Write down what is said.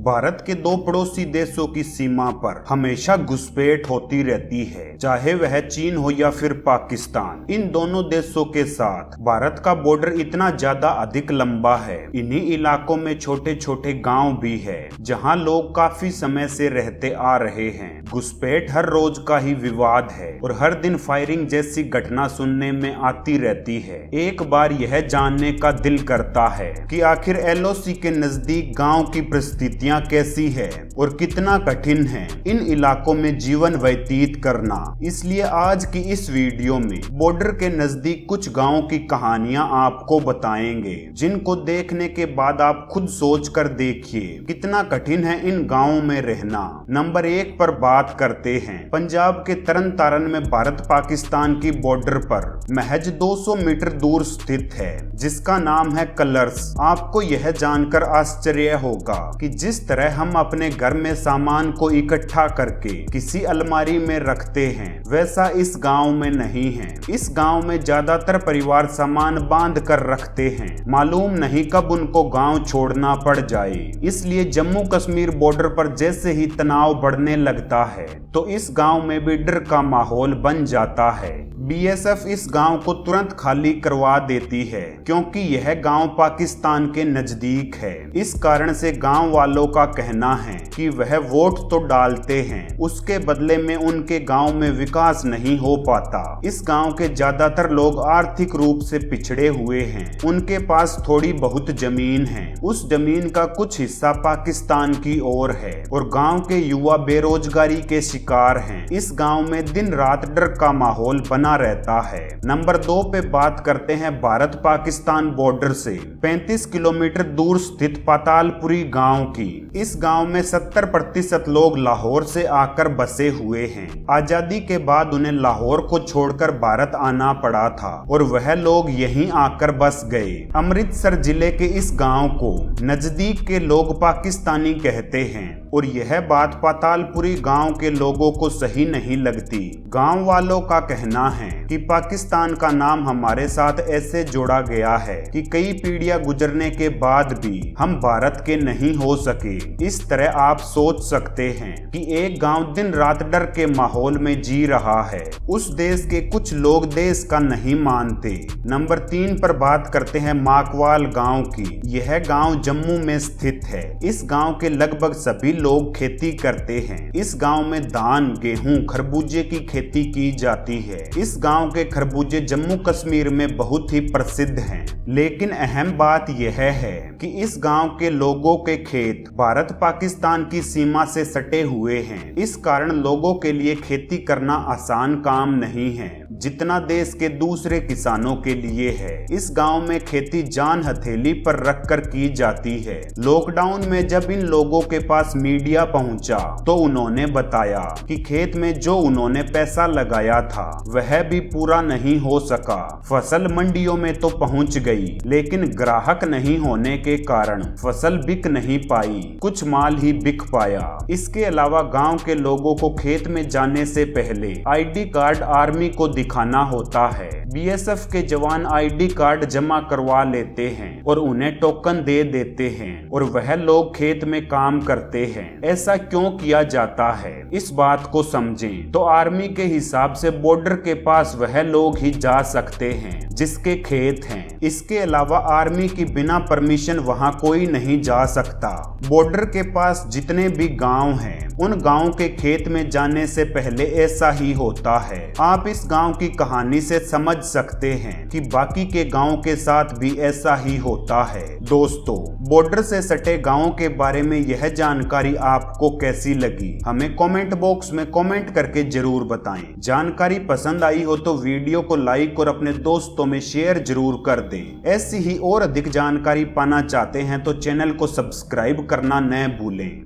भारत के दो पड़ोसी देशों की सीमा पर हमेशा घुसपैठ होती रहती है, चाहे वह चीन हो या फिर पाकिस्तान। इन दोनों देशों के साथ भारत का बॉर्डर इतना ज्यादा अधिक लंबा है। इन्हीं इलाकों में छोटे छोटे गांव भी है जहां लोग काफी समय से रहते आ रहे हैं। घुसपैठ हर रोज का ही विवाद है और हर दिन फायरिंग जैसी घटना सुनने में आती रहती है। एक बार यह जानने का दिल करता है कि आखिर एलओसी के नजदीक गांव की परिस्थितियां कैसी है और कितना कठिन है इन इलाकों में जीवन व्यतीत करना। इसलिए आज की इस वीडियो में बॉर्डर के नजदीक कुछ गांवों की कहानियां आपको बताएंगे, जिनको देखने के बाद आप खुद सोच कर देखिए कितना कठिन है इन गांवों में रहना। नंबर 1 पर बात करते हैं। पंजाब के तरन तारण में भारत पाकिस्तान की बॉर्डर पर महज 200 मीटर दूर स्थित है, जिसका नाम है कलर्स। आपको यह जानकर आश्चर्य होगा कि जिस तरह हम अपने घर में सामान को इकट्ठा करके किसी अलमारी में रखते हैं, वैसा इस गांव में नहीं है। इस गांव में ज्यादातर परिवार सामान बांध कर रखते हैं, मालूम नहीं कब उनको गांव छोड़ना पड़ जाए। इसलिए जम्मू कश्मीर बॉर्डर पर जैसे ही तनाव बढ़ने लगता है तो इस गांव में भी डर का माहौल बन जाता है। बीएसएफ इस गांव को तुरंत खाली करवा देती है क्योंकि यह गांव पाकिस्तान के नजदीक है। इस कारण से गांव वालों का कहना है कि वह वोट तो डालते हैं, उसके बदले में उनके गांव में विकास नहीं हो पाता। इस गांव के ज्यादातर लोग आर्थिक रूप से पिछड़े हुए हैं। उनके पास थोड़ी बहुत जमीन है, उस जमीन का कुछ हिस्सा पाकिस्तान की ओर है और गांव के युवा बेरोजगारी के शिकार हैं। इस गांव में दिन रात डर का माहौल बना रहता है। नंबर 2 पे बात करते हैं भारत पाकिस्तान बॉर्डर से 35 किलोमीटर दूर स्थित पातालपुरी गांव की। इस गांव में 70% लोग लाहौर से आकर बसे हुए हैं। आजादी के बाद उन्हें लाहौर को छोड़कर भारत आना पड़ा था और वह लोग यहीं आकर बस गए। अमृतसर जिले के इस गांव को नजदीक के लोग पाकिस्तानी कहते हैं और यह बात पातालपुरी गांव के लोगों को सही नहीं लगती। गांव वालों का कहना है कि पाकिस्तान का नाम हमारे साथ ऐसे जोड़ा गया है कि कई पीढ़ियां गुजरने के बाद भी हम भारत के नहीं हो सके। इस तरह आप सोच सकते हैं कि एक गांव दिन रात डर के माहौल में जी रहा है। उस देश के कुछ लोग देश का नहीं मानते। नंबर 3 पर बात करते हैं माकवाल गांव की। यह गांव जम्मू में स्थित है। इस गांव के लगभग सभी लोग खेती करते हैं। इस गांव में धान, गेहूं, खरबूजे की खेती की जाती है। इस गांव के खरबूजे जम्मू कश्मीर में बहुत ही प्रसिद्ध हैं। लेकिन अहम बात यह है कि इस गांव के लोगों के खेत भारत पाकिस्तान की सीमा से सटे हुए हैं। इस कारण लोगों के लिए खेती करना आसान काम नहीं है जितना देश के दूसरे किसानों के लिए है। इस गांव में खेती जान हथेली पर रखकर की जाती है। लॉकडाउन में जब इन लोगों के पास मीडिया पहुंचा तो उन्होंने बताया कि खेत में जो उन्होंने पैसा लगाया था वह भी पूरा नहीं हो सका। फसल मंडियों में तो पहुंच गई, लेकिन ग्राहक नहीं होने के कारण फसल बिक नहीं पाई, कुछ माल ही बिक पाया। इसके अलावा गांव के लोगों को खेत में जाने से पहले आईडी कार्ड आर्मी को दिखाना होता है। बीएसएफ के जवान आईडी कार्ड जमा करवा लेते हैं और उन्हें टोकन दे देते हैं और वह लोग खेत में काम करते हैं। ऐसा क्यों किया जाता है, इस बात को समझें तो आर्मी के हिसाब से बॉर्डर के पास वह लोग ही जा सकते हैं जिसके खेत हैं। इसके अलावा आर्मी की बिना परमिशन वहां कोई नहीं जा सकता। बॉर्डर के पास जितने भी गांव हैं उन गांव के खेत में जाने से पहले ऐसा ही होता है। आप इस गांव की कहानी से समझ सकते हैं कि बाकी के गांव के साथ भी ऐसा ही होता है। दोस्तों, बॉर्डर से सटे गांवों के बारे में यह जानकारी आपको कैसी लगी, हमें कमेंट बॉक्स में कमेंट करके जरूर बताएं। जानकारी पसंद आई हो तो वीडियो को लाइक और अपने दोस्तों में शेयर जरूर कर दें। ऐसी ही और अधिक जानकारी पाना चाहते हैं तो चैनल को सब्सक्राइब करना न भूलें।